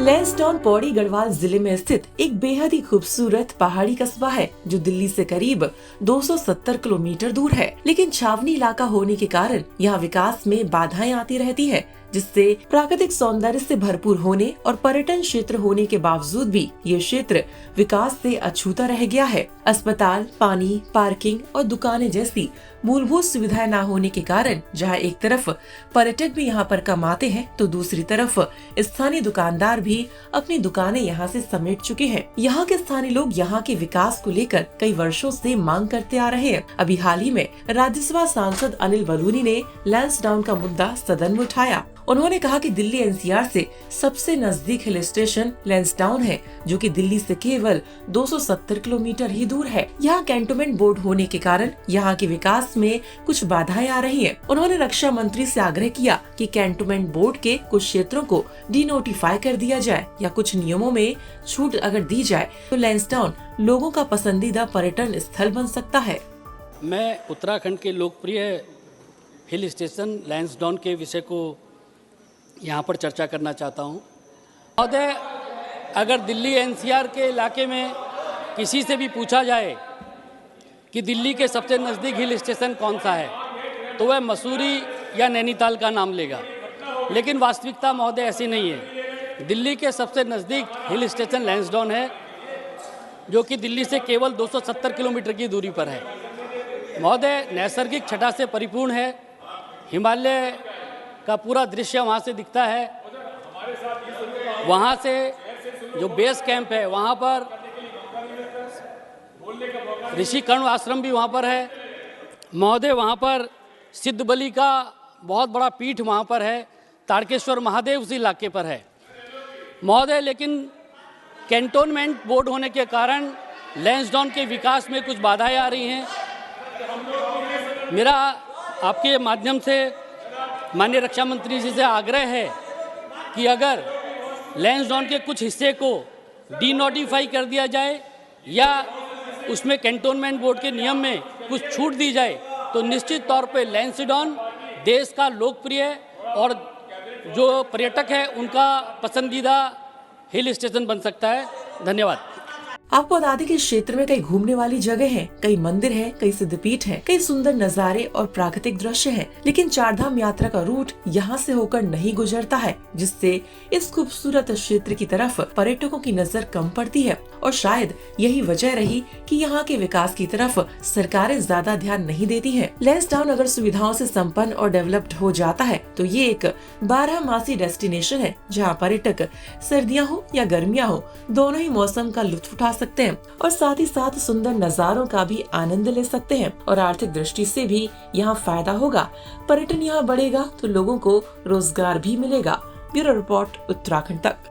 लैंसडाउन पौड़ी गढ़वाल जिले में स्थित एक बेहद ही खूबसूरत पहाड़ी कस्बा है जो दिल्ली से करीब 270 किलोमीटर दूर है। लेकिन छावनी इलाका होने के कारण यहाँ विकास में बाधाएं आती रहती है, जिससे प्राकृतिक सौंदर्य से भरपूर होने और पर्यटन क्षेत्र होने के बावजूद भी ये क्षेत्र विकास से अछूता रह गया है। अस्पताल, पानी, पार्किंग और दुकानें जैसी मूलभूत सुविधाएं न होने के कारण जहां एक तरफ पर्यटक भी यहां पर कमाते हैं, तो दूसरी तरफ स्थानीय दुकानदार भी अपनी दुकानें यहां से समेट चुके हैं। यहां के स्थानीय लोग यहां के विकास को लेकर कई वर्षों से मांग करते आ रहे हैं। अभी हाल ही में राज्यसभा सांसद अनिल बलूनी ने लैंसडाउन का मुद्दा सदन में उठाया। उन्होंने कहा कि दिल्ली एनसीआर से सबसे नजदीक हिल स्टेशन लैंसडाउन है, जो कि दिल्ली से केवल 270 किलोमीटर ही दूर है। यहाँ कैंटोनमेंट बोर्ड होने के कारण यहाँ के विकास में कुछ बाधाएं आ रही हैं। उन्होंने रक्षा मंत्री से आग्रह किया कि कैंटोनमेंट बोर्ड के कुछ क्षेत्रों को डिनोटिफाई कर दिया जाए या कुछ नियमों में छूट अगर दी जाए तो लैंसडाउन लोगों का पसंदीदा पर्यटन स्थल बन सकता है। मैं उत्तराखंड के लोकप्रिय हिल स्टेशन लैंसडाउन के विषय को यहाँ पर चर्चा करना चाहता हूँ। महोदय, अगर दिल्ली एनसीआर के इलाके में किसी से भी पूछा जाए कि दिल्ली के सबसे नज़दीक हिल स्टेशन कौन सा है, तो वह मसूरी या नैनीताल का नाम लेगा। लेकिन वास्तविकता महोदय ऐसी नहीं है। दिल्ली के सबसे नज़दीक हिल स्टेशन लैंसडाउन है, जो कि दिल्ली से केवल 270 किलोमीटर की दूरी पर है। महोदय, नैसर्गिक छटा से परिपूर्ण है। हिमालय का पूरा दृश्य वहाँ से दिखता है। वहाँ से जो बेस कैंप है वहाँ पर ऋषि कर्ण आश्रम भी वहाँ पर है। महोदय, वहाँ पर सिद्ध बलि का बहुत बड़ा पीठ वहाँ पर है। तारकेश्वर महादेव उस इलाके पर है। महोदय, लेकिन कैंटोनमेंट बोर्ड होने के कारण लैंसडाउन के विकास में कुछ बाधाएं आ रही हैं। मेरा आपके माध्यम से माननीय रक्षा मंत्री जी से आग्रह है कि अगर लैंसडाउन के कुछ हिस्से को डिनोटिफाई कर दिया जाए या उसमें कैंटोनमेंट बोर्ड के नियम में कुछ छूट दी जाए, तो निश्चित तौर पे लैंसडाउन देश का लोकप्रिय और जो पर्यटक है उनका पसंदीदा हिल स्टेशन बन सकता है। धन्यवाद। आपको बता दें कि इस क्षेत्र में कई घूमने वाली जगह हैं, कई मंदिर हैं, कई सिद्धपीठ हैं, कई सुंदर नज़ारे और प्राकृतिक दृश्य हैं। लेकिन चारधाम यात्रा का रूट यहाँ से होकर नहीं गुजरता है, जिससे इस खूबसूरत क्षेत्र की तरफ पर्यटकों की नजर कम पड़ती है। और शायद यही वजह रही कि यहाँ के विकास की तरफ सरकारें ज्यादा ध्यान नहीं देती हैं। लैंसडाउन अगर सुविधाओं से संपन्न और डेवलप्ड हो जाता है तो ये एक 12मासी डेस्टिनेशन है, जहाँ पर्यटक सर्दियाँ हो या गर्मियाँ हो, दोनों ही मौसम का लुत्फ उठा सकते हैं और साथ ही साथ सुंदर नजारों का भी आनंद ले सकते हैं। और आर्थिक दृष्टि से भी यहाँ फायदा होगा। पर्यटन यहाँ बढ़ेगा तो लोगों को रोजगार भी मिलेगा। ब्यूरो रिपोर्ट, उत्तराखंड तक।